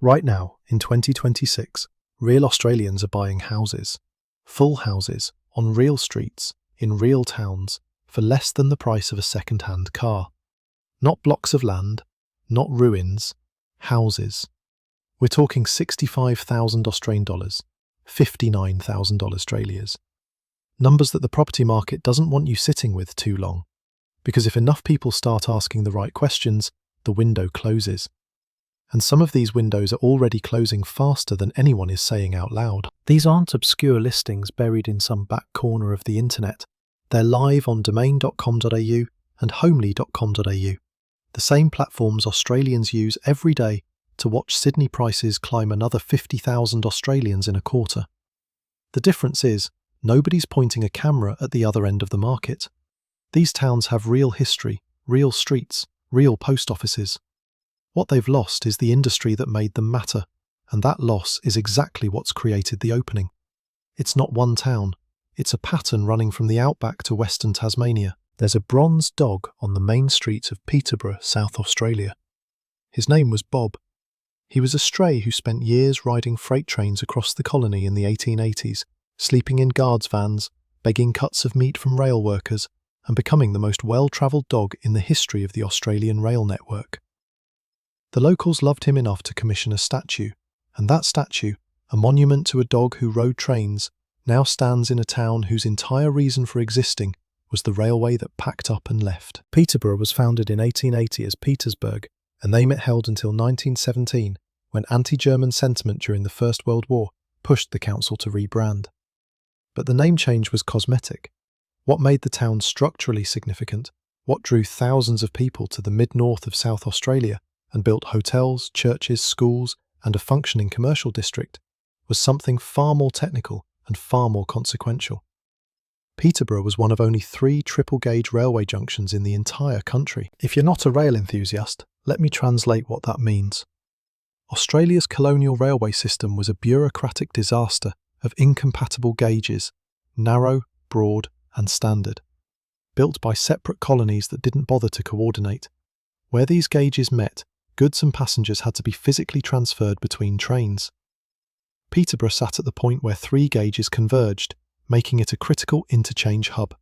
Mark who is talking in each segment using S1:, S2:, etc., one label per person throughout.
S1: Right now, in 2026, real Australians are buying houses, full houses, on real streets, in real towns, for less than the price of a second-hand car. Not blocks of land, not ruins, houses. We're talking 65,000 Australian dollars, 59,000 Australias. Numbers that the property market doesn't want you sitting with too long, because if enough people start asking the right questions, the window closes. And some of these windows are already closing faster than anyone is saying out loud. These aren't obscure listings buried in some back corner of the internet. They're live on domain.com.au and homely.com.au, the same platforms Australians use every day to watch Sydney prices climb another 50,000 Australians in a quarter. The difference is, nobody's pointing a camera at the other end of the market. These towns have real history, real streets, real post offices. What they've lost is the industry that made them matter, and that loss is exactly what's created the opening. It's not one town, it's a pattern running from the outback to Western Tasmania. There's a bronze dog on the main street of Peterborough, South Australia. His name was Bob. He was a stray who spent years riding freight trains across the colony in the 1880s, sleeping in guards' vans, begging cuts of meat from rail workers, and becoming the most well-travelled dog in the history of the Australian rail network. The locals loved him enough to commission a statue, and that statue, a monument to a dog who rode trains, now stands in a town whose entire reason for existing was the railway that packed up and left. Peterborough was founded in 1880 as Petersburg, a name it held until 1917, when anti-German sentiment during the First World War pushed the council to rebrand. But the name change was cosmetic. What made the town structurally significant, what drew thousands of people to the mid-north of South Australia and built hotels, churches, schools, and a functioning commercial district, was something far more technical and far more consequential. Peterborough was one of only 3 triple-gauge railway junctions in the entire country. If you're not a rail enthusiast, let me translate what that means. Australia's colonial railway system was a bureaucratic disaster of incompatible gauges, narrow, broad, and standard, built by separate colonies that didn't bother to coordinate. Where these gauges met, goods and passengers had to be physically transferred between trains. Peterborough sat at the point where 3 gauges converged, making it a critical interchange hub.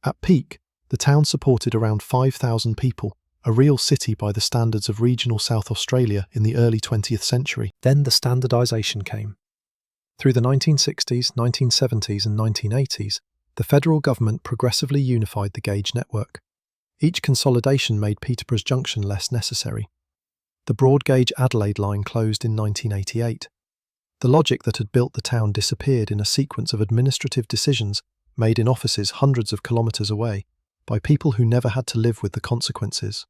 S1: At peak, the town supported around 5,000 people, a real city by the standards of regional South Australia in the early 20th century. Then the standardisation came. Through the 1960s, 1970s and 1980s, the federal government progressively unified the gauge network. Each consolidation made Peterborough's junction less necessary. The broad gauge Adelaide line closed in 1988. The logic that had built the town disappeared in a sequence of administrative decisions made in offices hundreds of kilometres away by people who never had to live with the consequences.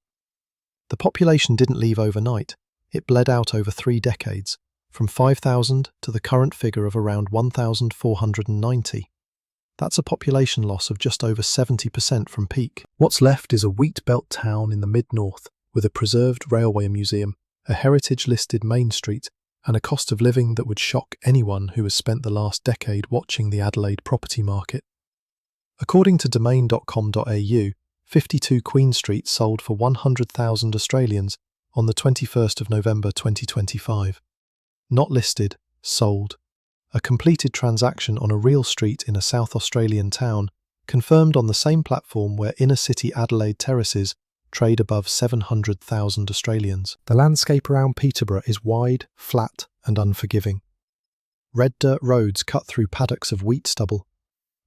S1: The population didn't leave overnight, it bled out over 3 decades, from 5,000 to the current figure of around 1,490. That's a population loss of just over 70% from peak. What's left is a wheat belt town in the mid-north, with a preserved railway museum, a heritage-listed main street, and a cost of living that would shock anyone who has spent the last decade watching the Adelaide property market. According to domain.com.au, 52 Queen Street sold for 100,000 Australians on the 21st of November 2025. Not listed, sold. A completed transaction on a real street in a South Australian town, confirmed on the same platform where inner-city Adelaide terraces trade above 700,000 Australians. The landscape around Peterborough is wide, flat and unforgiving. Red dirt roads cut through paddocks of wheat stubble.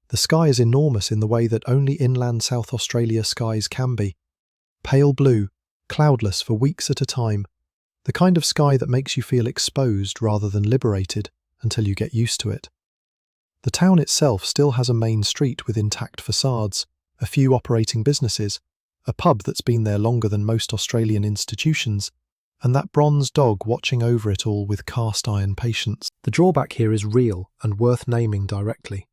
S1: The sky is enormous in the way that only inland South Australia skies can be. Pale blue, cloudless for weeks at a time. The kind of sky that makes you feel exposed rather than liberated until you get used to it. The town itself still has a main street with intact facades, a few operating businesses, a pub that's been there longer than most Australian institutions, and that bronze dog watching over it all with cast-iron patience. The drawback here is real and worth naming directly.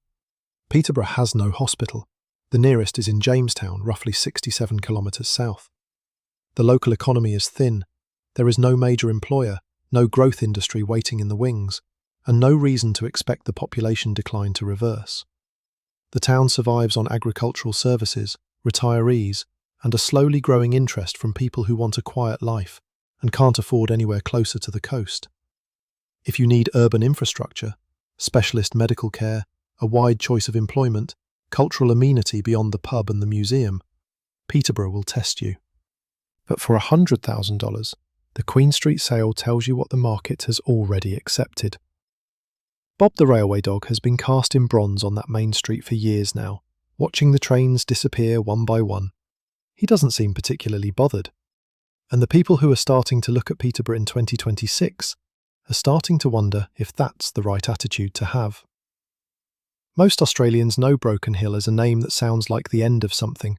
S1: Peterborough has no hospital. The nearest is in Jamestown, roughly 67 kilometres south. The local economy is thin. There is no major employer, no growth industry waiting in the wings, and no reason to expect the population decline to reverse. The town survives on agricultural services, retirees, and a slowly growing interest from people who want a quiet life and can't afford anywhere closer to the coast. If you need urban infrastructure, specialist medical care, a wide choice of employment, cultural amenity beyond the pub and the museum, Peterborough will test you. But for $100,000, the Queen Street sale tells you what the market has already accepted. Bob the railway dog has been cast in bronze on that main street for years now, watching the trains disappear one by one. He doesn't seem particularly bothered. And the people who are starting to look at Peterborough in 2026 are starting to wonder if that's the right attitude to have. Most Australians know Broken Hill as a name that sounds like the end of something.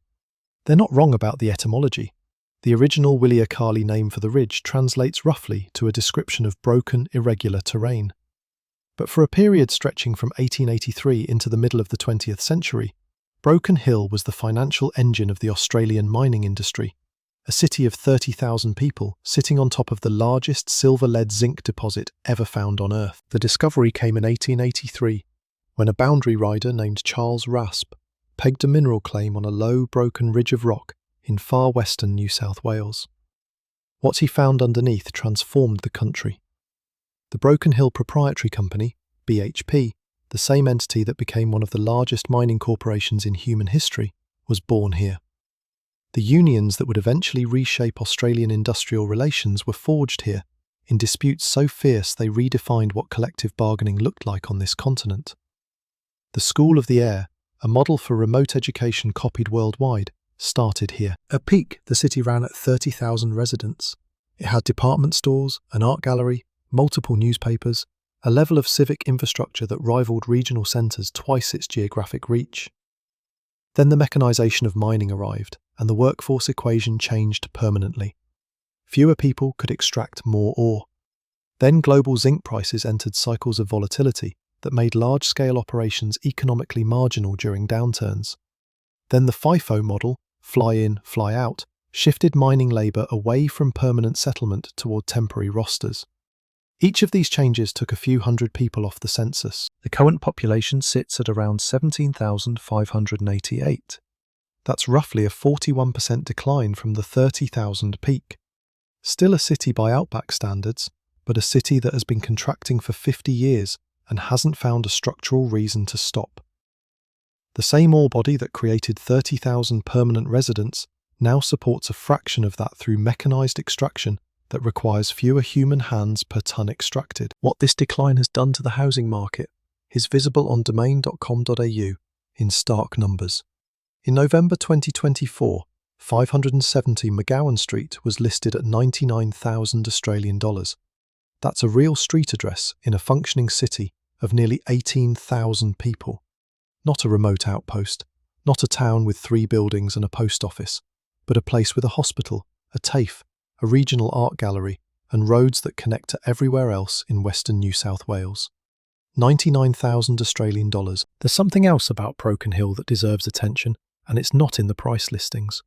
S1: They're not wrong about the etymology. The original Wiliakali name for the ridge translates roughly to a description of broken, irregular terrain. But for a period stretching from 1883 into the middle of the 20th century, Broken Hill was the financial engine of the Australian mining industry, a city of 30,000 people sitting on top of the largest silver-lead-zinc deposit ever found on Earth. The discovery came in 1883, when a boundary rider named Charles Rasp pegged a mineral claim on a low, broken ridge of rock in far western New South Wales. What he found underneath transformed the country. The Broken Hill Proprietary Company, BHP, the same entity that became one of the largest mining corporations in human history, was born here. The unions that would eventually reshape Australian industrial relations were forged here, in disputes so fierce they redefined what collective bargaining looked like on this continent. The School of the Air, a model for remote education copied worldwide, started here. At peak, the city ran at 30,000 residents. It had department stores, an art gallery, multiple newspapers, a level of civic infrastructure that rivaled regional centres twice its geographic reach. Then the mechanisation of mining arrived, and the workforce equation changed permanently. Fewer people could extract more ore. Then global zinc prices entered cycles of volatility that made large-scale operations economically marginal during downturns. Then the FIFO model, fly in, fly out, shifted mining labour away from permanent settlement toward temporary rosters. Each of these changes took a few hundred people off the census. The current population sits at around 17,588. That's roughly a 41% decline from the 30,000 peak. Still a city by Outback standards, but a city that has been contracting for 50 years and hasn't found a structural reason to stop. The same ore body that created 30,000 permanent residents now supports a fraction of that through mechanised extraction that requires fewer human hands per tonne extracted. What this decline has done to the housing market is visible on domain.com.au in stark numbers. In November 2024, 570 McGowan Street was listed at 99,000 Australian dollars. That's a real street address in a functioning city of nearly 18,000 people. Not a remote outpost, not a town with 3 buildings and a post office, but a place with a hospital, a TAFE, a regional art gallery, and roads that connect to everywhere else in western New South Wales. 99,000 Australian dollars. There's something else about Broken Hill that deserves attention, and it's not in the price listings.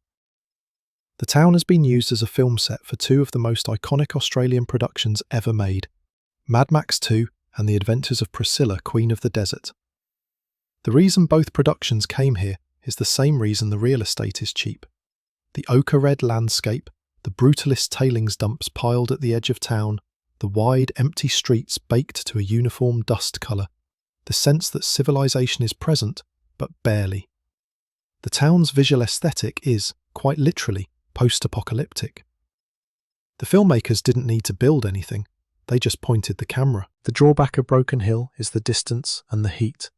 S1: The town has been used as a film set for 2 of the most iconic Australian productions ever made, Mad Max 2 and The Adventures of Priscilla, Queen of the Desert. The reason both productions came here is the same reason the real estate is cheap. The ochre-red landscape, the brutalist tailings dumps piled at the edge of town, the wide, empty streets baked to a uniform dust colour, the sense that civilization is present, but barely. The town's visual aesthetic is, quite literally, post-apocalyptic. The filmmakers didn't need to build anything, they just pointed the camera. The drawback of Broken Hill is the distance and the heat.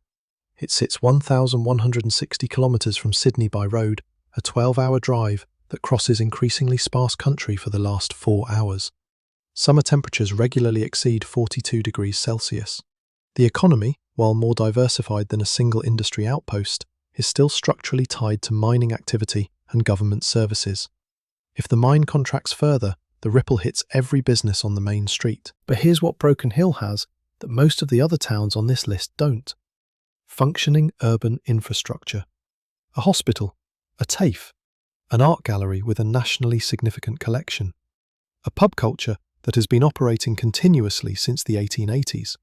S1: It sits 1,160 kilometres from Sydney by road, a 12-hour drive that crosses increasingly sparse country for the last 4 hours. Summer temperatures regularly exceed 42 degrees Celsius. The economy, while more diversified than a single industry outpost, is still structurally tied to mining activity and government services. If the mine contracts further, the ripple hits every business on the main street. But here's what Broken Hill has that most of the other towns on this list don't. Functioning urban infrastructure. A hospital, a TAFE, an art gallery with a nationally significant collection, a pub culture that has been operating continuously since the 1880s.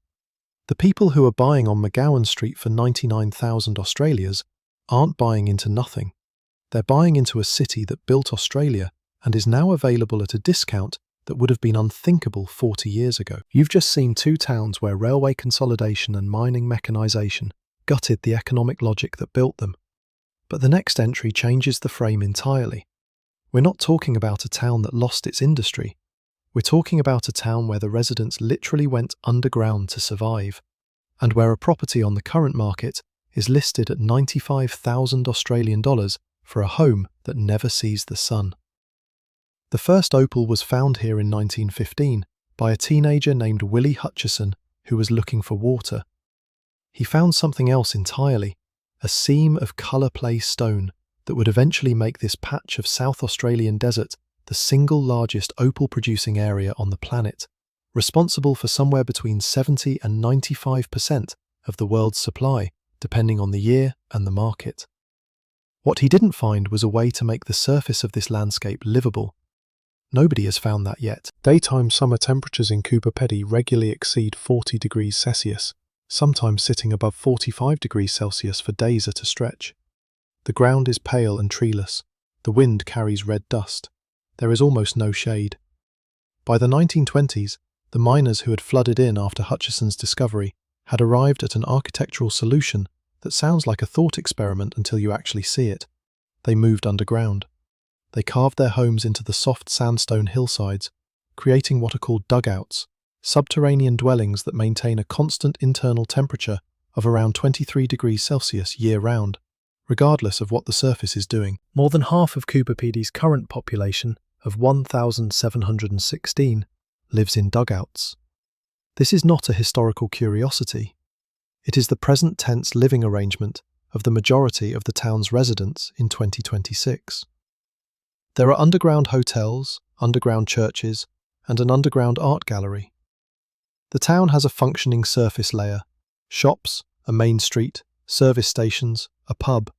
S1: The people who are buying on McGowan Street for 99,000 Australias aren't buying into nothing. They're buying into a city that built Australia and is now available at a discount that would have been unthinkable 40 years ago. You've just seen two towns where railway consolidation and mining mechanisation gutted the economic logic that built them. But the next entry changes the frame entirely. We're not talking about a town that lost its industry. We're talking about a town where the residents literally went underground to survive, and where a property on the current market is listed at $95,000 Australian for a home that never sees the sun. The first opal was found here in 1915 by a teenager named Willie Hutchison who was looking for water. He found something else entirely, a seam of colour play stone that would eventually make this patch of South Australian desert the single largest opal-producing area on the planet, responsible for somewhere between 70 and 95% of the world's supply, depending on the year and the market. What he didn't find was a way to make the surface of this landscape livable. Nobody has found that yet. Daytime summer temperatures in Coober Pedy regularly exceed 40 degrees Celsius, sometimes sitting above 45 degrees Celsius for days at a stretch. The ground is pale and treeless. The wind carries red dust. There is almost no shade. By the 1920s, the miners who had flooded in after Hutchison's discovery had arrived at an architectural solution that sounds like a thought experiment until you actually see it. They moved underground. They carved their homes into the soft sandstone hillsides, creating what are called dugouts, subterranean dwellings that maintain a constant internal temperature of around 23 degrees Celsius year-round, regardless of what the surface is doing. More than half of Coober Pedy's current population, of 1,716, lives in dugouts. This is not a historical curiosity. It is the present tense living arrangement of the majority of the town's residents in 2026. There are underground hotels, underground churches, and an underground art gallery. The town has a functioning surface layer, shops, a main street, service stations, a pub.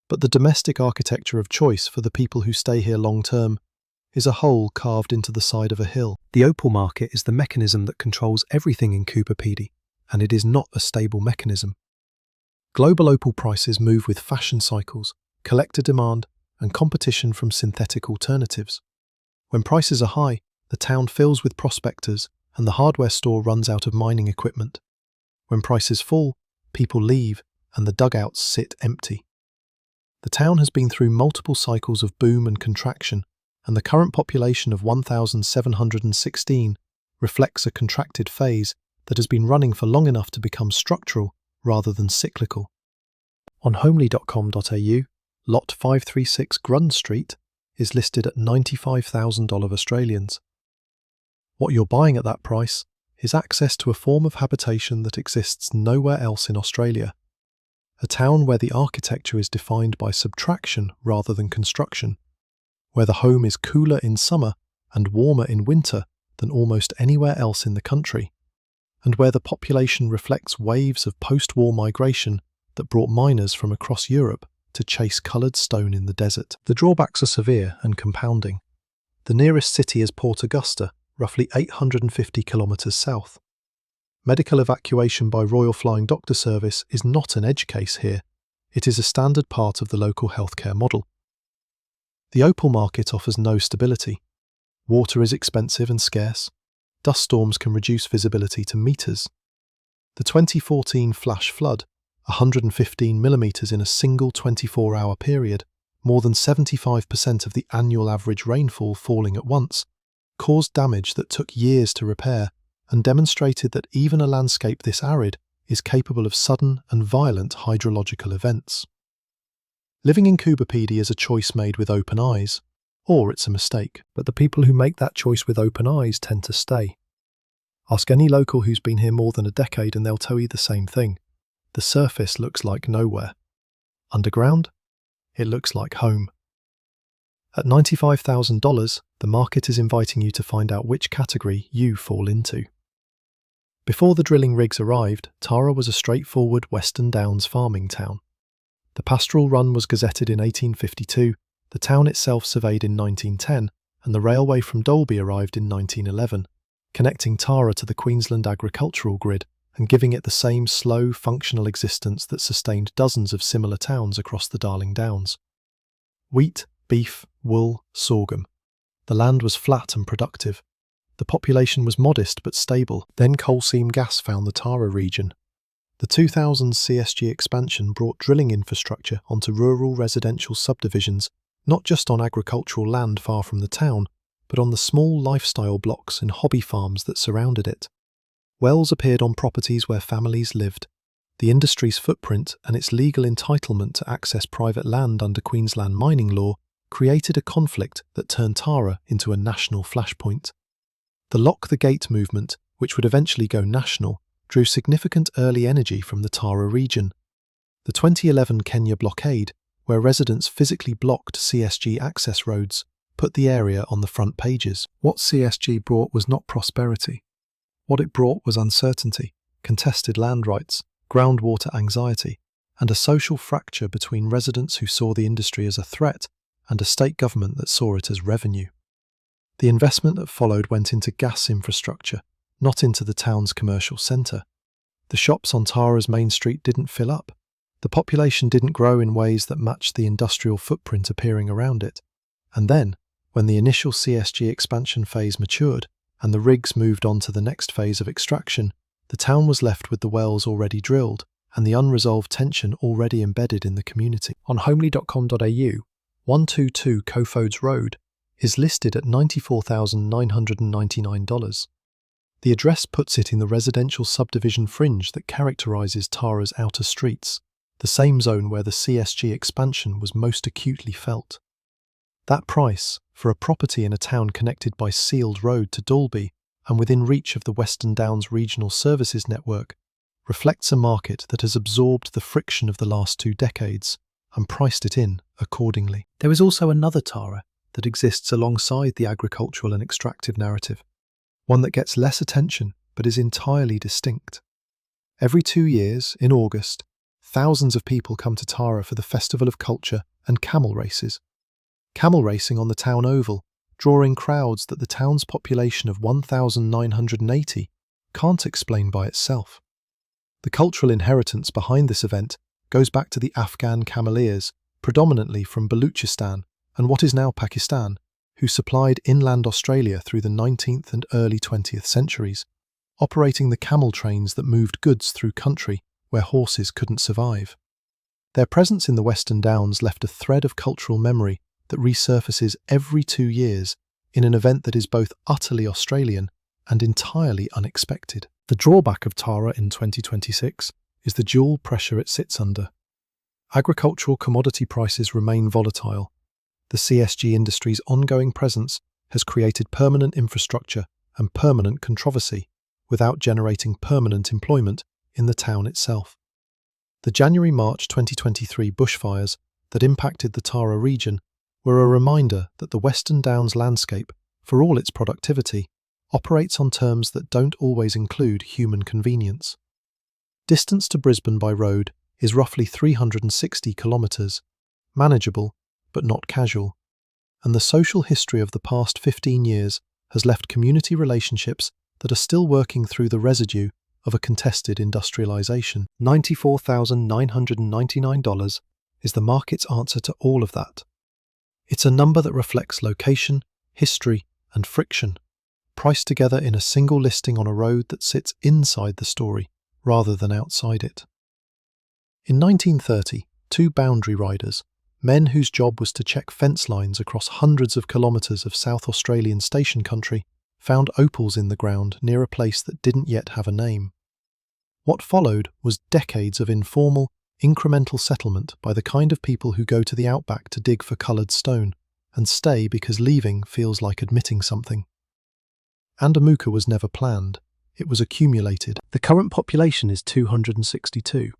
S1: But the domestic architecture of choice for the people who stay here long-term is a hole carved into the side of a hill. The opal market is the mechanism that controls everything in Coober Pedy, and it is not a stable mechanism. Global opal prices move with fashion cycles, collector demand, and competition from synthetic alternatives. When prices are high, the town fills with prospectors and the hardware store runs out of mining equipment. When prices fall, people leave and the dugouts sit empty. The town has been through multiple cycles of boom and contraction, and the current population of 1,716 reflects a contracted phase that has been running for long enough to become structural rather than cyclical. On homely.com.au, Lot 536 Grund Street is listed at $95,000 Australians. What you're buying at that price is access to a form of habitation that exists nowhere else in Australia. A town where the architecture is defined by subtraction rather than construction, where the home is cooler in summer and warmer in winter than almost anywhere else in the country, and where the population reflects waves of post-war migration that brought miners from across Europe to chase coloured stone in the desert. The drawbacks are severe and compounding. The nearest city is Port Augusta, roughly 850 kilometres south. Medical evacuation by Royal Flying Doctor Service is not an edge case here. It is a standard part of the local healthcare model. The opal market offers no stability. Water is expensive and scarce. Dust storms can reduce visibility to metres. The 2014 flash flood, 115 millimetres in a single 24-hour period, more than 75% of the annual average rainfall falling at once, caused damage that took years to repair and demonstrated that even a landscape this arid is capable of sudden and violent hydrological events. Living in Coober Pedy is a choice made with open eyes, or it's a mistake. But the people who make that choice with open eyes tend to stay. Ask any local who's been here more than a decade and they'll tell you the same thing. The surface looks like nowhere. Underground? It looks like home. At $95,000, the market is inviting you to find out which category you fall into. Before the drilling rigs arrived, Tara was a straightforward Western Downs farming town. The pastoral run was gazetted in 1852, the town itself surveyed in 1910, and the railway from Dalby arrived in 1911, connecting Tara to the Queensland agricultural grid and giving it the same slow, functional existence that sustained dozens of similar towns across the Darling Downs. Wheat, beef, wool, sorghum. The land was flat and productive, The population was modest but stable. Then coal seam gas found the Tara region. The 2000 CSG expansion brought drilling infrastructure onto rural residential subdivisions, not just on agricultural land far from the town, but on the small lifestyle blocks and hobby farms that surrounded it. Wells appeared on properties where families lived. The industry's footprint and its legal entitlement to access private land under Queensland mining law created a conflict that turned Tara into a national flashpoint. The Lock the Gate movement, which would eventually go national, drew significant early energy from the Tara region. The 2011 Kenya blockade, where residents physically blocked CSG access roads, put the area on the front pages. What CSG brought was not prosperity. What it brought was uncertainty, contested land rights, groundwater anxiety, and a social fracture between residents who saw the industry as a threat and a state government that saw it as revenue. The investment that followed went into gas infrastructure, not into the town's commercial centre. The shops on Tara's main street didn't fill up. The population didn't grow in ways that matched the industrial footprint appearing around it. And then, when the initial CSG expansion phase matured and the rigs moved on to the next phase of extraction, the town was left with the wells already drilled and the unresolved tension already embedded in the community. On homely.com.au, 122 Cofodes Road is listed at $94,999. The address puts it in the residential subdivision fringe that characterises Tara's outer streets, the same zone where the CSG expansion was most acutely felt. That price, for a property in a town connected by sealed road to Dalby and within reach of the Western Downs Regional Services Network, reflects a market that has absorbed the friction of the last 2 decades and priced it in accordingly. There is also another Tara that exists alongside the agricultural and extractive narrative, one that gets less attention but is entirely distinct. Every 2 years, in August, thousands of people come to Tara for the Festival of Culture and camel races. Camel racing on the town oval, drawing crowds that the town's population of 1,980 can't explain by itself. The cultural inheritance behind this event goes back to the Afghan cameleers, predominantly from Baluchistan and what is now Pakistan, who supplied inland Australia through the 19th and early 20th centuries, operating the camel trains that moved goods through country where horses couldn't survive. Their presence in the Western Downs left a thread of cultural memory that resurfaces every 2 years in an event that is both utterly Australian and entirely unexpected. The drawback of Tara in 2026 is the dual pressure it sits under. Agricultural commodity prices remain volatile. The CSG industry's ongoing presence has created permanent infrastructure and permanent controversy without generating permanent employment in the town itself. The January-March 2023 bushfires that impacted the Tara region were a reminder that the Western Downs landscape, for all its productivity, operates on terms that don't always include human convenience. Distance to Brisbane by road is roughly 360 kilometres, manageable but not casual, and the social history of the past 15 years has left community relationships that are still working through the residue of a contested industrialisation. $94,999 is the market's answer to all of that. It's a number that reflects location, history, and friction, priced together in a single listing on a road that sits inside the story rather than outside it. In 1930, 2 boundary riders, men whose job was to check fence lines across hundreds of kilometres of South Australian station country, found opals in the ground near a place that didn't yet have a name. What followed was decades of informal, incremental settlement by the kind of people who go to the outback to dig for coloured stone and stay because leaving feels like admitting something. Andamuka was never planned, it was accumulated. The current population is 262.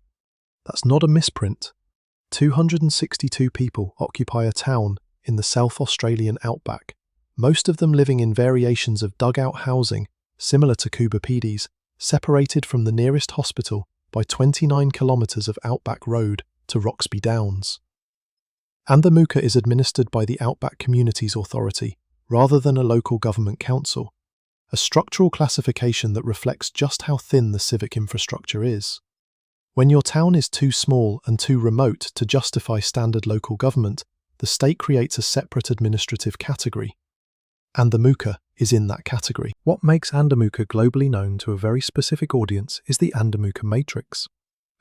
S1: That's not a misprint. 262 people occupy a town in the South Australian outback, most of them living in variations of dugout housing similar to Kubapedis, separated from the nearest hospital by 29 kilometres of outback road to Roxby Downs. Andamuka is administered by the Outback Communities Authority rather than a local government council, a structural classification that reflects just how thin the civic infrastructure is. When your town is too small and too remote to justify standard local government, the state creates a separate administrative category. Andamooka is in that category. What makes Andamooka globally known to a very specific audience is the Andamooka matrix,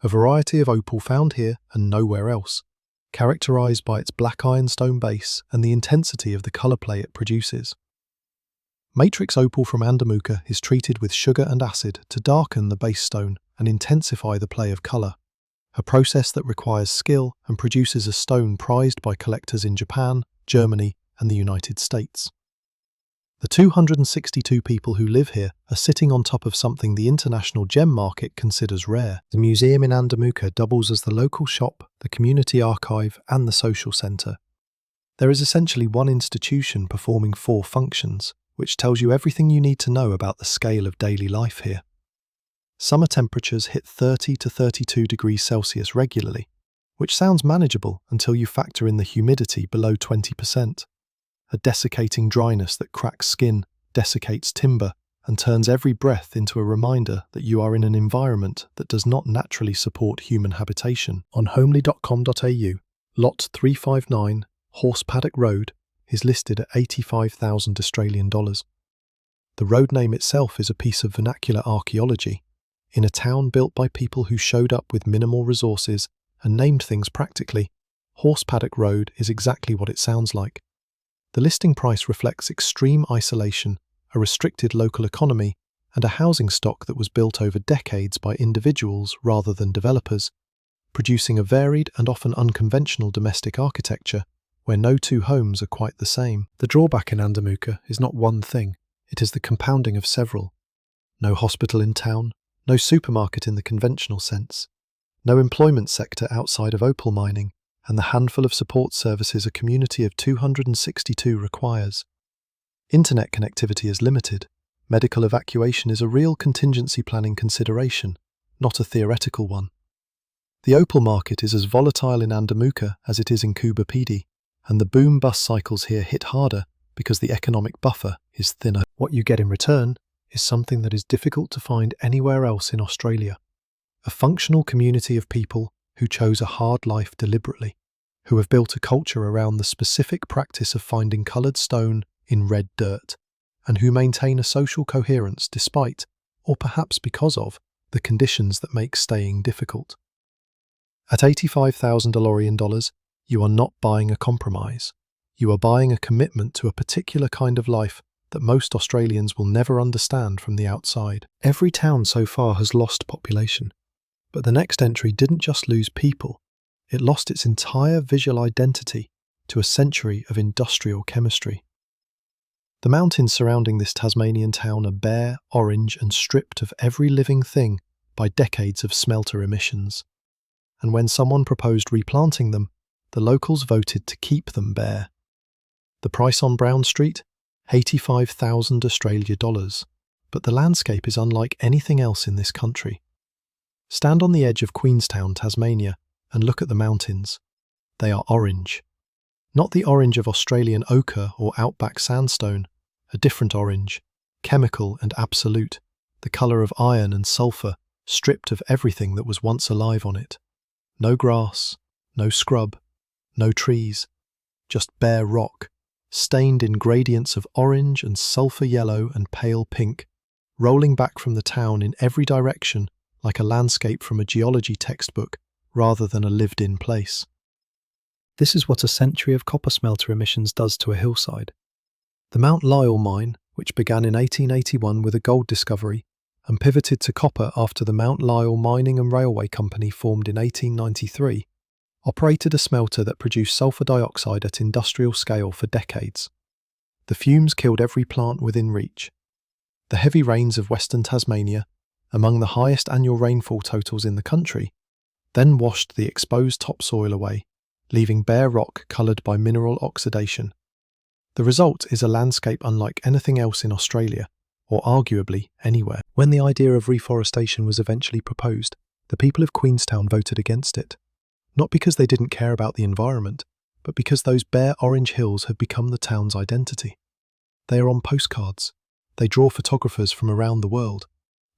S1: a variety of opal found here and nowhere else, characterized by its black ironstone base and the intensity of the color play it produces. Matrix opal from Andamooka is treated with sugar and acid to darken the base stone and intensify the play of color, a process that requires skill and produces a stone prized by collectors in Japan, Germany, and the United States. The 262 people who live here are sitting on top of something the international gem market considers rare. The museum in Andamooka doubles as the local shop, the community archive, and the social centre. There is essentially one institution performing 4 functions, which tells you everything you need to know about the scale of daily life here. Summer temperatures hit 30 to 32 degrees Celsius regularly, which sounds manageable until you factor in the humidity below 20%. A desiccating dryness that cracks skin, desiccates timber, and turns every breath into a reminder that you are in an environment that does not naturally support human habitation. On homely.com.au, Lot 359, Horse Paddock Road, is listed at $85,000. The road name itself is a piece of vernacular archaeology. In a town built by people who showed up with minimal resources and named things practically, Horse Paddock Road is exactly what it sounds like. The listing price reflects extreme isolation, a restricted local economy, and a housing stock that was built over decades by individuals rather than developers, producing a varied and often unconventional domestic architecture where no 2 homes are quite the same. The drawback in Andamooka is not one thing, it is the compounding of several. No hospital in town, no supermarket in the conventional sense, no employment sector outside of opal mining, and the handful of support services a community of 262 requires. Internet connectivity is limited. Medical evacuation is a real contingency planning consideration, not a theoretical one. The opal market is as volatile in Andamooka as it is in Coober Pedy, and the boom-bust cycles here hit harder because the economic buffer is thinner. What you get in return is something that is difficult to find anywhere else in Australia. A functional community of people who chose a hard life deliberately, who have built a culture around the specific practice of finding coloured stone in red dirt, and who maintain a social coherence despite, or perhaps because of, the conditions that make staying difficult. At $85,000, you are not buying a compromise. You are buying a commitment to a particular kind of life that most Australians will never understand from the outside. Every town so far has lost population, but the next entry didn't just lose people, it lost its entire visual identity to a century of industrial chemistry. The mountains surrounding this Tasmanian town are bare, orange, and stripped of every living thing by decades of smelter emissions. And when someone proposed replanting them, the locals voted to keep them bare. The price on Brown Street? $85,000, but the landscape is unlike anything else in this country. Stand on the edge of Queenstown, Tasmania, and look at the mountains. They are orange. Not the orange of Australian ochre or outback sandstone, a different orange, chemical and absolute, the colour of iron and sulphur, stripped of everything that was once alive on it. No grass, no scrub, no trees, just bare rock, stained in gradients of orange and sulphur yellow and pale pink, rolling back from the town in every direction like a landscape from a geology textbook rather than a lived-in place. This is what a century of copper smelter emissions does to a hillside. The Mount Lyell mine, which began in 1881 with a gold discovery and pivoted to copper after the Mount Lyell Mining and Railway Company formed in 1893, operated a smelter that produced sulphur dioxide at industrial scale for decades. The fumes killed every plant within reach. The heavy rains of Western Tasmania, among the highest annual rainfall totals in the country, then washed the exposed topsoil away, leaving bare rock coloured by mineral oxidation. The result is a landscape unlike anything else in Australia, or arguably anywhere. When the idea of reforestation was eventually proposed, the people of Queenstown voted against it. Not because they didn't care about the environment, but because those bare orange hills have become the town's identity. They are on postcards. They draw photographers from around the world.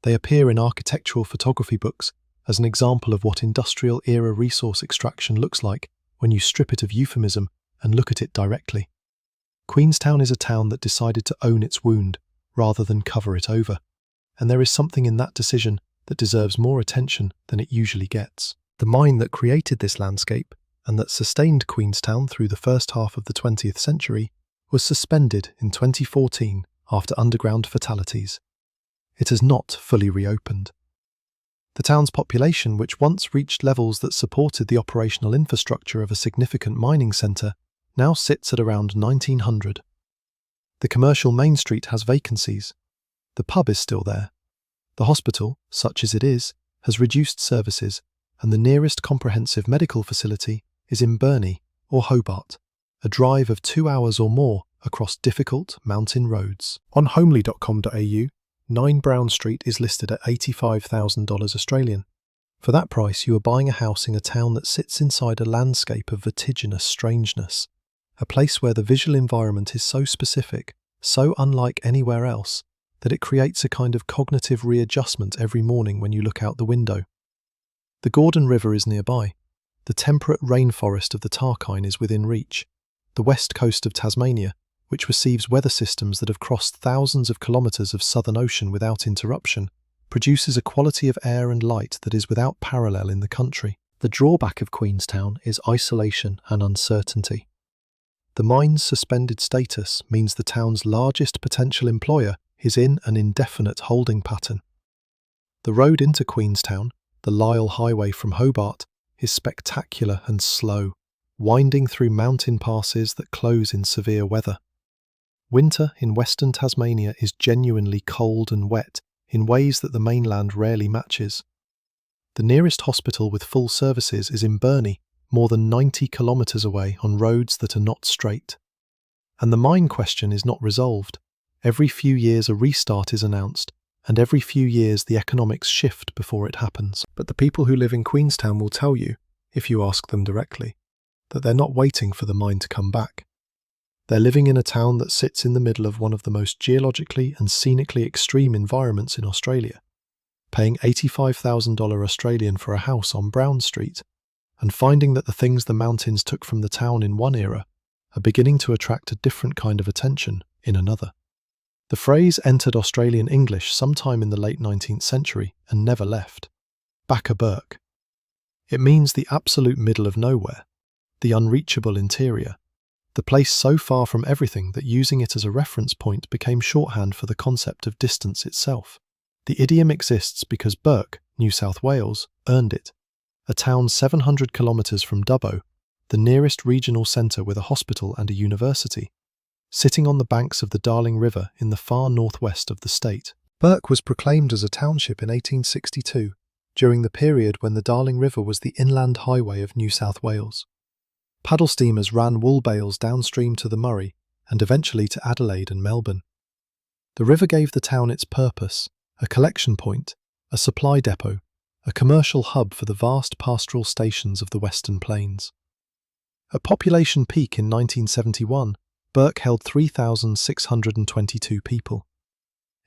S1: They appear in architectural photography books as an example of what industrial-era resource extraction looks like when you strip it of euphemism and look at it directly. Queenstown is a town that decided to own its wound rather than cover it over, and there is something in that decision that deserves more attention than it usually gets. The mine that created this landscape and that sustained Queenstown through the first half of the 20th century was suspended in 2014 after underground fatalities. It has not fully reopened. The town's population, which once reached levels that supported the operational infrastructure of a significant mining centre, now sits at around 1,900. The commercial Main Street has vacancies. The pub is still there. The hospital, such as it is, has reduced services, and the nearest comprehensive medical facility is in Burnie or Hobart, a drive of 2 hours or more across difficult mountain roads. On homely.com.au, 9 Brown Street is listed at $85,000 Australian. For that price, you are buying a house in a town that sits inside a landscape of vertiginous strangeness, a place where the visual environment is so specific, so unlike anywhere else, that it creates a kind of cognitive readjustment every morning when you look out the window. The Gordon River is nearby. The temperate rainforest of the Tarkine is within reach. The west coast of Tasmania, which receives weather systems that have crossed thousands of kilometres of Southern Ocean without interruption, produces a quality of air and light that is without parallel in the country. The drawback of Queenstown is isolation and uncertainty. The mine's suspended status means the town's largest potential employer is in an indefinite holding pattern. The road into Queenstown, the Lyell Highway from Hobart, is spectacular and slow, winding through mountain passes that close in severe weather. Winter in Western Tasmania is genuinely cold and wet in ways that the mainland rarely matches. The nearest hospital with full services is in Burnie, more than 90 kilometres away on roads that are not straight. And the mine question is not resolved. Every few years a restart is announced, and every few years the economics shift before it happens. But the people who live in Queenstown will tell you, if you ask them directly, that they're not waiting for the mine to come back. They're living in a town that sits in the middle of one of the most geologically and scenically extreme environments in Australia, paying $85,000 Australian for a house on Brown Street, and finding that the things the mountains took from the town in one era are beginning to attract a different kind of attention in another. The phrase entered Australian English sometime in the late 19th century and never left. Backa Burke. It means the absolute middle of nowhere, the unreachable interior, the place so far from everything that using it as a reference point became shorthand for the concept of distance itself. The idiom exists because Burke, New South Wales, earned it, a town 700 kilometres from Dubbo, the nearest regional centre with a hospital and a university, sitting on the banks of the Darling River in the far northwest of the state. Burke was proclaimed as a township in 1862, during the period when the Darling River was the inland highway of New South Wales. Paddle steamers ran wool bales downstream to the Murray and eventually to Adelaide and Melbourne. The river gave the town its purpose, a collection point, a supply depot, a commercial hub for the vast pastoral stations of the Western Plains. At population peak in 1971, Burke held 3,622 people.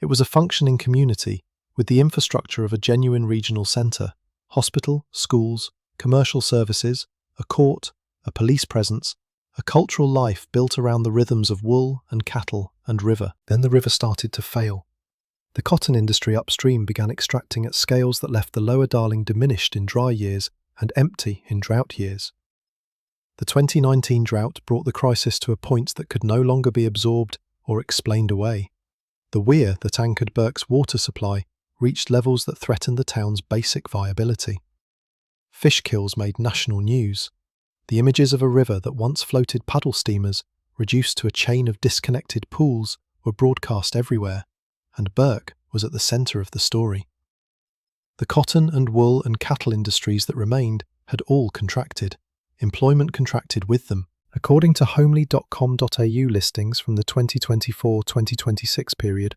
S1: It was a functioning community with the infrastructure of a genuine regional centre, hospital, schools, commercial services, a court, a police presence, a cultural life built around the rhythms of wool and cattle and river. Then the river started to fail. The cotton industry upstream began extracting at scales that left the lower Darling diminished in dry years and empty in drought years. The 2019 drought brought the crisis to a point that could no longer be absorbed or explained away. The weir that anchored Burke's water supply reached levels that threatened the town's basic viability. Fish kills made national news. The images of a river that once floated paddle steamers, reduced to a chain of disconnected pools, were broadcast everywhere, and Burke was at the centre of the story. The cotton and wool and cattle industries that remained had all contracted. Employment contracted with them. According to homely.com.au listings from the 2024-2026 period,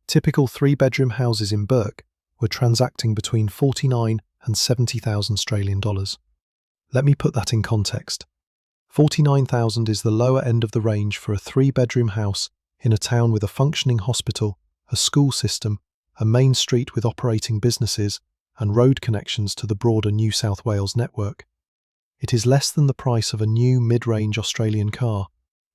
S1: typical 3-bedroom houses in Burke were transacting between $49,000 and $70,000 Australian dollars. Let me put that in context. $49,000 is the lower end of the range for a 3-bedroom house in a town with a functioning hospital, a school system, a main street with operating businesses, and road connections to the broader New South Wales network. It is less than the price of a new mid-range Australian car,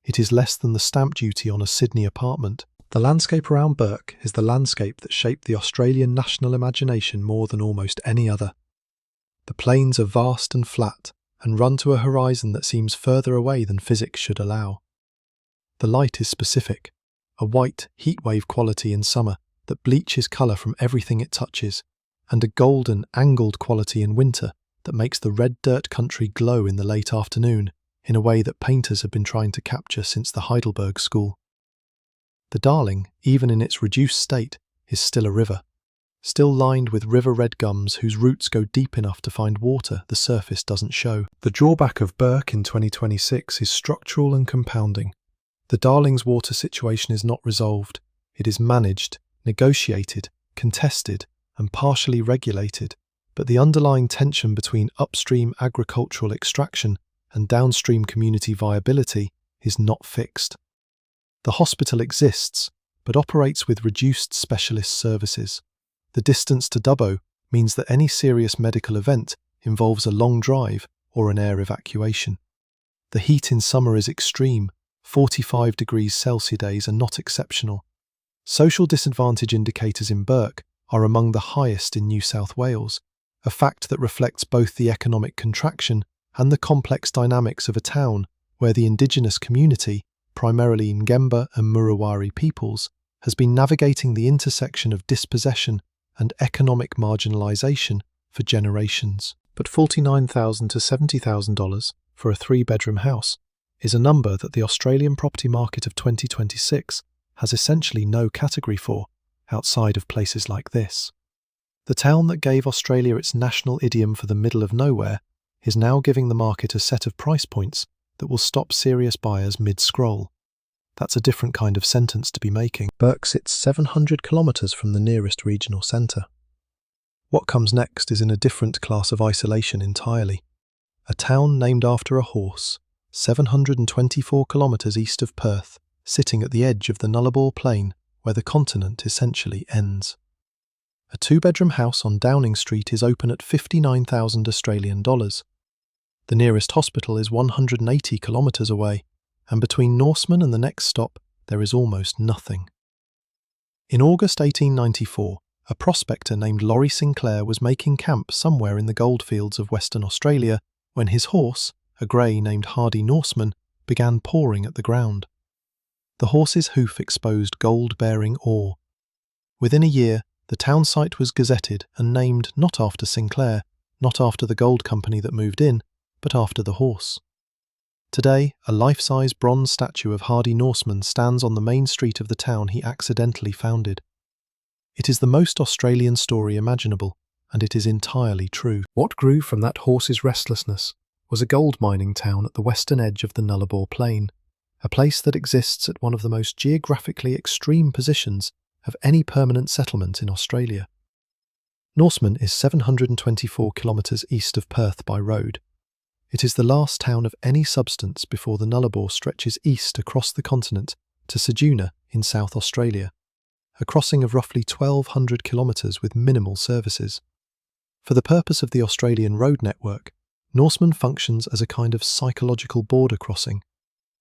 S1: It is less than the stamp duty on a Sydney apartment. The landscape around Bourke is the landscape that shaped the Australian national imagination more than almost any other. The plains are vast and flat, and run to a horizon that seems further away than physics should allow. The light is specific, a white, heatwave quality in summer that bleaches colour from everything it touches, and a golden, angled quality in winter that makes the red dirt country glow in the late afternoon in a way that painters have been trying to capture since the Heidelberg School. The Darling, even in its reduced state, is still a river, still lined with river-red gums whose roots go deep enough to find water the surface doesn't show. The drawback of Bourke in 2026 is structural and compounding. The Darling's water situation is not resolved. It is managed, negotiated, contested, and partially regulated, but the underlying tension between upstream agricultural extraction and downstream community viability is not fixed. The hospital exists, but operates with reduced specialist services. The distance to Dubbo means that any serious medical event involves a long drive or an air evacuation. The heat in summer is extreme. 45 degrees Celsius days are not exceptional. Social disadvantage indicators in Bourke are among the highest in New South Wales, a fact that reflects both the economic contraction and the complex dynamics of a town where the indigenous community, primarily Ngemba and Murawari peoples, has been navigating the intersection of dispossession and economic marginalisation for generations. But $49,000 to $70,000 for a 3-bedroom house is a number that the Australian property market of 2026 has essentially no category for, outside of places like this. The town that gave Australia its national idiom for the middle of nowhere is now giving the market a set of price points that will stop serious buyers mid-scroll. That's a different kind of sentence to be making. Bourke sits 700 kilometres from the nearest regional centre. What comes next is in a different class of isolation entirely. A town named after a horse, 724 kilometres east of Perth, sitting at the edge of the Nullarbor Plain, where the continent essentially ends. A 2-bedroom house on Downing Street is open at $59,000 Australian dollars. The nearest hospital is 180 kilometres away, and between Norseman and the next stop, there is almost nothing. In August 1894, a prospector named Laurie Sinclair was making camp somewhere in the goldfields of Western Australia when his horse, a grey named Hardy Norseman, began pawing at the ground. The horse's hoof exposed gold-bearing ore. Within a year, the town site was gazetted and named not after Sinclair, not after the gold company that moved in, but after the horse. Today, a life-size bronze statue of Hardy Norseman stands on the main street of the town he accidentally founded. It is the most Australian story imaginable, and it is entirely true. What grew from that horse's restlessness was a gold mining town at the western edge of the Nullarbor Plain, a place that exists at one of the most geographically extreme positions of any permanent settlement in Australia. Norseman is 724 kilometres east of Perth by road. It is the last town of any substance before the Nullarbor stretches east across the continent to Ceduna in South Australia, a crossing of roughly 1,200 kilometres with minimal services. For the purpose of the Australian road network, Norseman functions as a kind of psychological border crossing,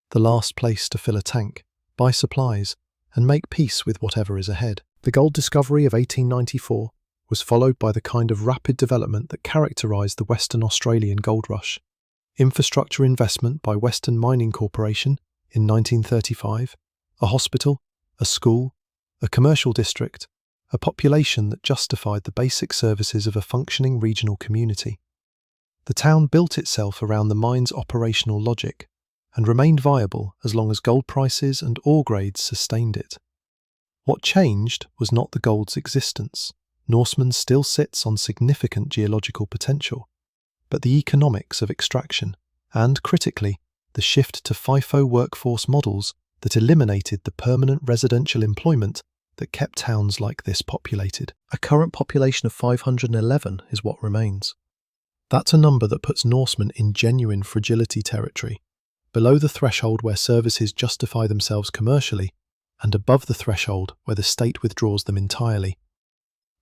S1: the last place to fill a tank, buy supplies, and make peace with whatever is ahead. The gold discovery of 1894 was followed by the kind of rapid development that characterised the Western Australian gold rush. Infrastructure investment by Western Mining Corporation in 1935, a hospital, a school, a commercial district, a population that justified the basic services of a functioning regional community. The town built itself around the mine's operational logic and remained viable as long as gold prices and ore grades sustained it. What changed was not the gold's existence. Norseman still sits on significant geological potential, but the economics of extraction and, critically, the shift to FIFO workforce models that eliminated the permanent residential employment that kept towns like this populated. A current population of 511 is what remains. That's a number that puts Norseman in genuine fragility territory, below the threshold where services justify themselves commercially, and above the threshold where the state withdraws them entirely.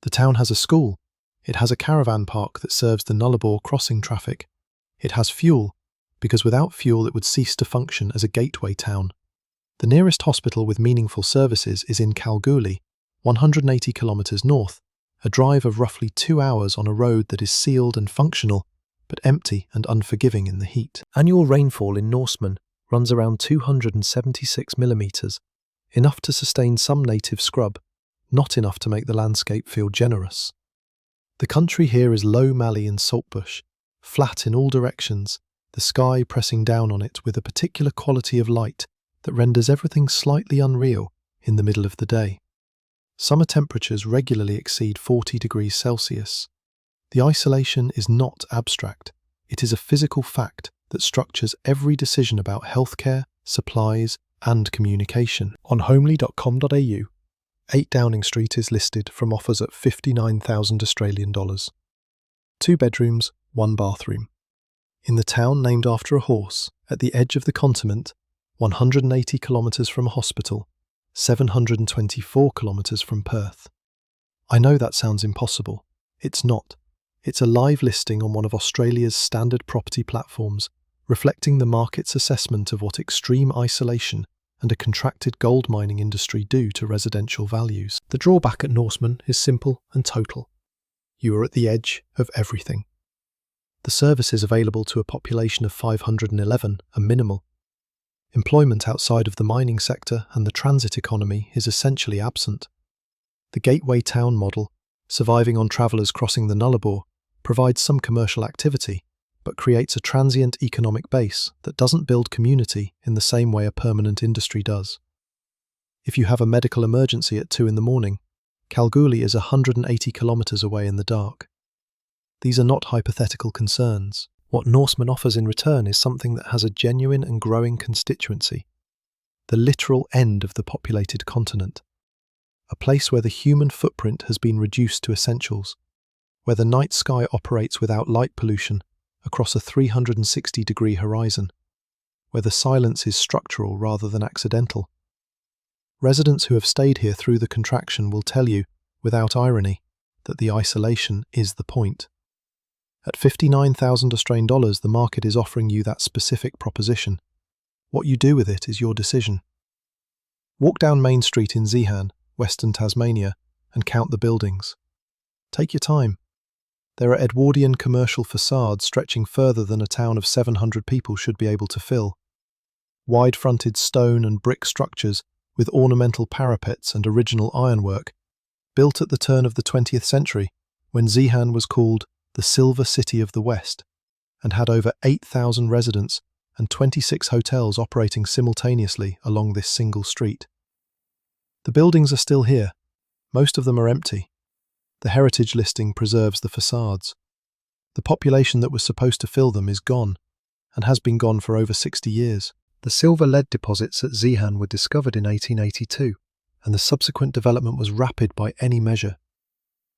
S1: The town has a school, it has a caravan park that serves the Nullarbor crossing traffic, it has fuel, because without fuel it would cease to function as a gateway town. The nearest hospital with meaningful services is in Kalgoorlie, 180 kilometres north, a drive of roughly 2 hours on a road that is sealed and functional, but empty and unforgiving in the heat. Annual rainfall in Norseman runs around 276 millimetres, enough to sustain some native scrub, not enough to make the landscape feel generous. The country here is low mallee and saltbush, flat in all directions, the sky pressing down on it with a particular quality of light that renders everything slightly unreal in the middle of the day. Summer temperatures regularly exceed 40 degrees Celsius. The isolation is not abstract, it is a physical fact that structures every decision about healthcare, supplies, and communication. On homely.com.au, 8 Downing Street is listed from offers at $59,000 Australian. 2 bedrooms, 1 bathroom. In the town named after a horse, at the edge of the continent, 180 kilometres from a hospital, 724 kilometres from Perth. I know that sounds impossible. It's not. It's a live listing on one of Australia's standard property platforms, reflecting the market's assessment of what extreme isolation and a contracted gold mining industry do to residential values. The drawback at Norseman is simple and total. You are at the edge of everything. The services available to a population of 511 are minimal. Employment outside of the mining sector and the transit economy is essentially absent. The gateway town model, surviving on travellers crossing the Nullarbor, provides some commercial activity, but creates a transient economic base that doesn't build community in the same way a permanent industry does. If you have a medical emergency at 2 in the morning, Kalgoorlie is 180 kilometres away in the dark. These are not hypothetical concerns. What Norseman offers in return is something that has a genuine and growing constituency. The literal end of the populated continent. A place where the human footprint has been reduced to essentials, where the night sky operates without light pollution across a 360-degree horizon, where the silence is structural rather than accidental. Residents who have stayed here through the contraction will tell you, without irony, that the isolation is the point. At $59,000 Australian, the market is offering you that specific proposition. What you do with it is your decision. Walk down Main Street in Zeehan, Western Tasmania, and count the buildings. Take your time. There are Edwardian commercial facades stretching further than a town of 700 people should be able to fill. Wide-fronted stone and brick structures with ornamental parapets and original ironwork, built at the turn of the 20th century, when Zeehan was called the Silver City of the West, and had over 8,000 residents and 26 hotels operating simultaneously along this single street. The buildings are still here. Most of them are empty. The heritage listing preserves the facades. The population that was supposed to fill them is gone, and has been gone for over 60 years. The silver-lead deposits at Zeehan were discovered in 1882, and the subsequent development was rapid by any measure.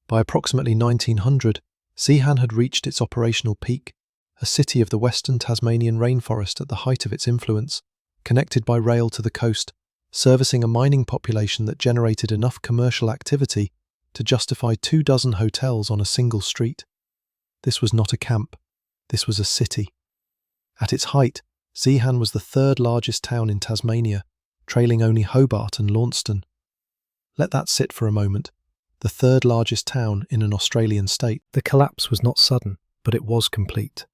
S1: By approximately 1900, Zeehan had reached its operational peak, a city of the western Tasmanian rainforest at the height of its influence, connected by rail to the coast, servicing a mining population that generated enough commercial activity to justify 24 hotels on a single street. This was not a camp, this was a city. At its height, Zeehan was the 3rd largest town in Tasmania, trailing only Hobart and Launceston. Let that sit for a moment. The 3rd largest town in an Australian state. The collapse was not sudden, but it was complete.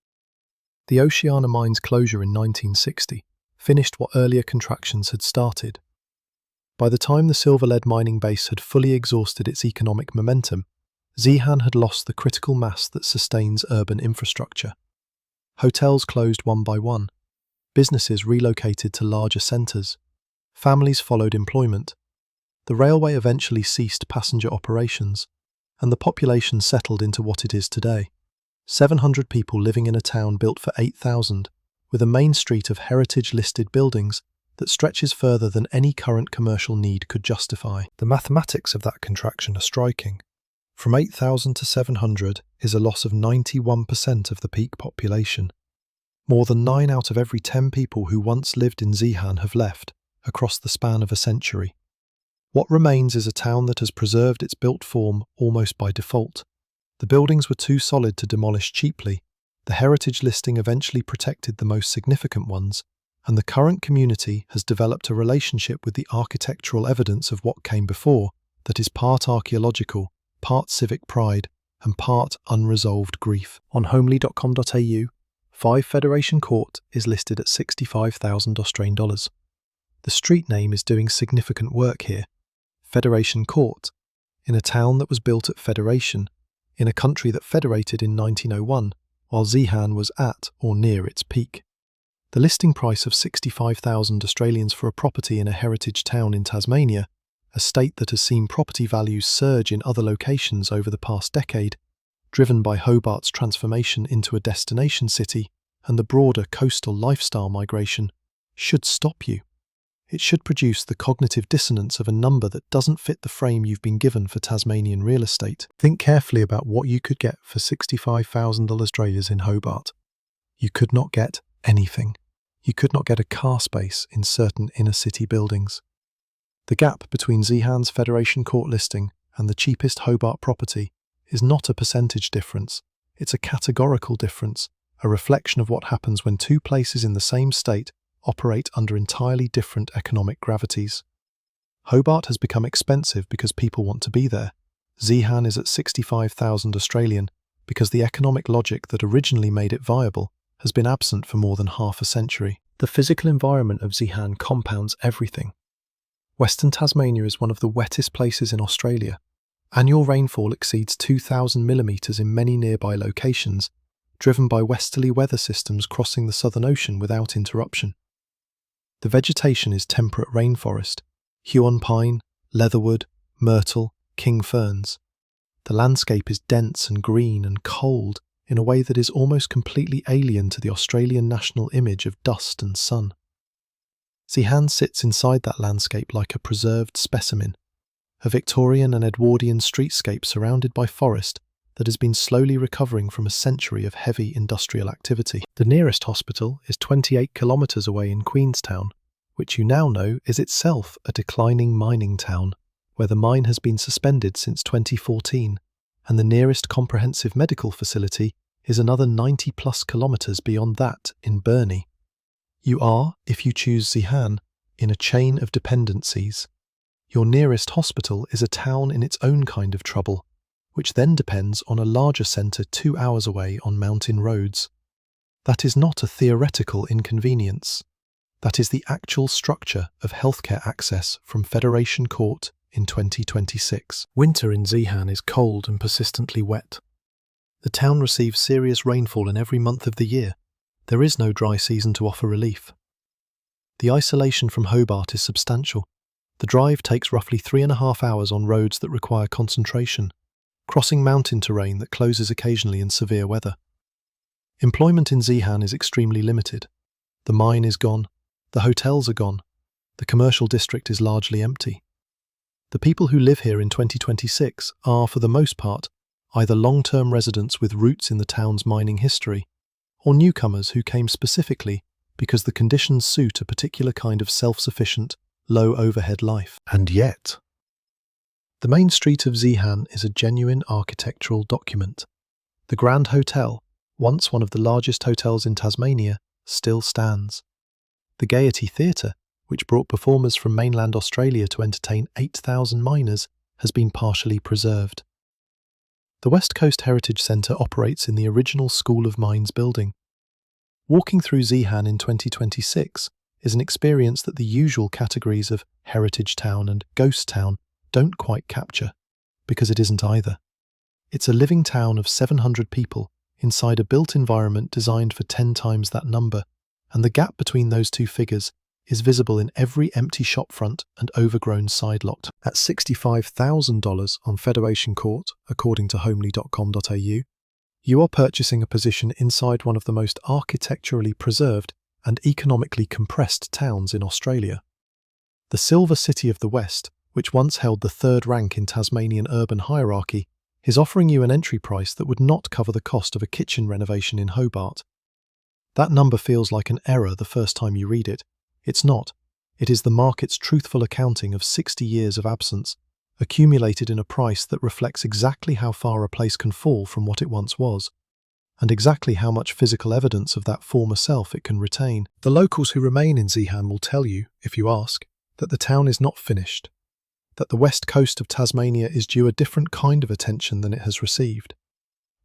S1: The Oceana mine's closure in 1960 finished what earlier contractions had started. By the time the silver-lead mining base had fully exhausted its economic momentum, Zeehan had lost the critical mass that sustains urban infrastructure. Hotels closed one by one. Businesses relocated to larger centres. Families followed employment. The railway eventually ceased passenger operations, and the population settled into what it is today. 700 people living in a town built for 8,000, with a main street of heritage-listed buildings that stretches further than any current commercial need could justify. The mathematics of that contraction are striking. From 8,000 to 700 is a loss of 91% of the peak population. More than 9 out of every 10 people who once lived in Zeehan have left, across the span of a century. What remains is a town that has preserved its built form almost by default. The buildings were too solid to demolish cheaply, The heritage listing eventually protected the most significant ones, and the current community has developed a relationship with the architectural evidence of what came before that is part archaeological, part civic pride, and part unresolved grief. On homely.com.au, 5 Federation Court is listed at 65,000 Australian dollars. The street name is doing significant work here. Federation Court, in a town that was built at Federation, in a country that federated in 1901, while Zeehan was at or near its peak. The listing price of 65,000 Australians for a property in a heritage town in Tasmania, a state that has seen property values surge in other locations over the past decade, driven by Hobart's transformation into a destination city and the broader coastal lifestyle migration, should stop you. It should produce the cognitive dissonance of a number that doesn't fit the frame you've been given for Tasmanian real estate. Think carefully about what you could get for 65,000 Australians in Hobart. You could not get anything. You could not get a car space in certain inner city buildings. The gap between Zeehan's Federation Court listing and the cheapest Hobart property is not a percentage difference, it's a categorical difference, a reflection of what happens when two places in the same state operate under entirely different economic gravities. Hobart has become expensive because people want to be there. Zeehan is at 65,000 Australian because the economic logic that originally made it viable has been absent for more than half a century. The physical environment of Zeehan compounds everything. Western Tasmania is one of the wettest places in Australia. Annual rainfall exceeds 2,000 millimetres in many nearby locations, driven by westerly weather systems crossing the Southern Ocean without interruption. The vegetation is temperate rainforest, huon pine, leatherwood, myrtle, king ferns. The landscape is dense and green and cold in a way that is almost completely alien to the Australian national image of dust and sun. Zeehan sits inside that landscape like a preserved specimen, a Victorian and Edwardian streetscape surrounded by forest that has been slowly recovering from a century of heavy industrial activity. The nearest hospital is 28 kilometres away in Queenstown, which you now know is itself a declining mining town, where the mine has been suspended since 2014, and the nearest comprehensive medical facility is another 90 plus kilometres beyond that in Burnie. You are, if you choose Zeehan, in a chain of dependencies. Your nearest hospital is a town in its own kind of trouble, which then depends on a larger centre 2 hours away on mountain roads. That is not a theoretical inconvenience. That is the actual structure of healthcare access from Federation Court in 2026. Winter in Zeehan is cold and persistently wet. The town receives serious rainfall in every month of the year. There is no dry season to offer relief. The isolation from Hobart is substantial. The drive takes roughly 3.5 hours on roads that require concentration, crossing mountain terrain that closes occasionally in severe weather. Employment in Zeehan is extremely limited. The mine is gone. The hotels are gone. The commercial district is largely empty. The people who live here in 2026 are, for the most part, either long-term residents with roots in the town's mining history, or newcomers who came specifically because the conditions suit a particular kind of self-sufficient, low-overhead life. And yet, the main street of Zeehan is a genuine architectural document. The Grand Hotel, once one of the largest hotels in Tasmania, still stands. The Gaiety Theatre, which brought performers from mainland Australia to entertain 8,000 miners, has been partially preserved. The West Coast Heritage Centre operates in the original School of Mines building. Walking through Zeehan in 2026 is an experience that the usual categories of heritage town and ghost town don't quite capture, because it isn't either. It's a living town of 700 people inside a built environment designed for 10 times that number, and the gap between those two figures is visible in every empty shopfront and overgrown side lot. At $65,000 on Federation Court, according to homely.com.au, you are purchasing a position inside one of the most architecturally preserved and economically compressed towns in Australia. The Silver City of the West, which once held the third rank in Tasmanian urban hierarchy, is offering you an entry price that would not cover the cost of a kitchen renovation in Hobart. That number feels like an error the first time you read it. It's not. It is the market's truthful accounting of 60 years of absence, accumulated in a price that reflects exactly how far a place can fall from what it once was. and exactly how much physical evidence of that former self it can retain. The locals who remain in Zeehan will tell you, if you ask, that the town is not finished, that the west coast of Tasmania is due a different kind of attention than it has received,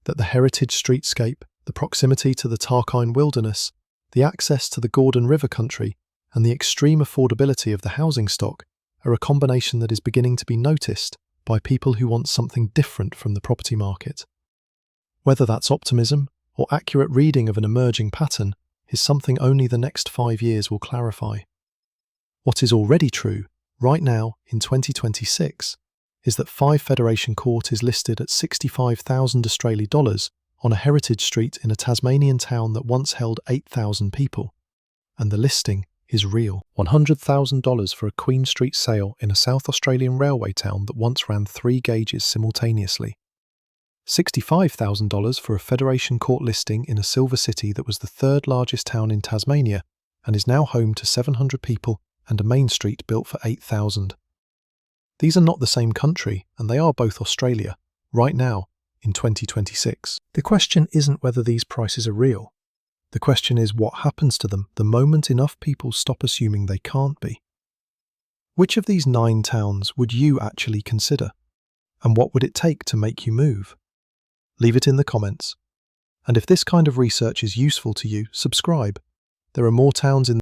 S1: that the heritage streetscape, the proximity to the Tarkine wilderness, the access to the Gordon River country, and the extreme affordability of the housing stock are a combination that is beginning to be noticed by people who want something different from the property market. Whether that's optimism or accurate reading of an emerging pattern is something only the next 5 years will clarify. What is already true, right now in 2026, is that 5 Federation Court is listed at $65,000 on a heritage street in a Tasmanian town that once held 8,000 people. And the listing is real. $100,000 for a Queen Street sale in a South Australian railway town that once ran 3 gauges simultaneously. $65,000 for a Federation Court listing in a silver city that was the 3rd largest town in Tasmania and is now home to 700 people and a main street built for 8,000. These are not the same country, and they are both Australia, right now, in 2026. The question isn't whether these prices are real. The question is what happens to them the moment enough people stop assuming they can't be. Which of these 9 towns would you actually consider? And what would it take to make you move? Leave it in the comments. And if this kind of research is useful to you, subscribe. There are more towns in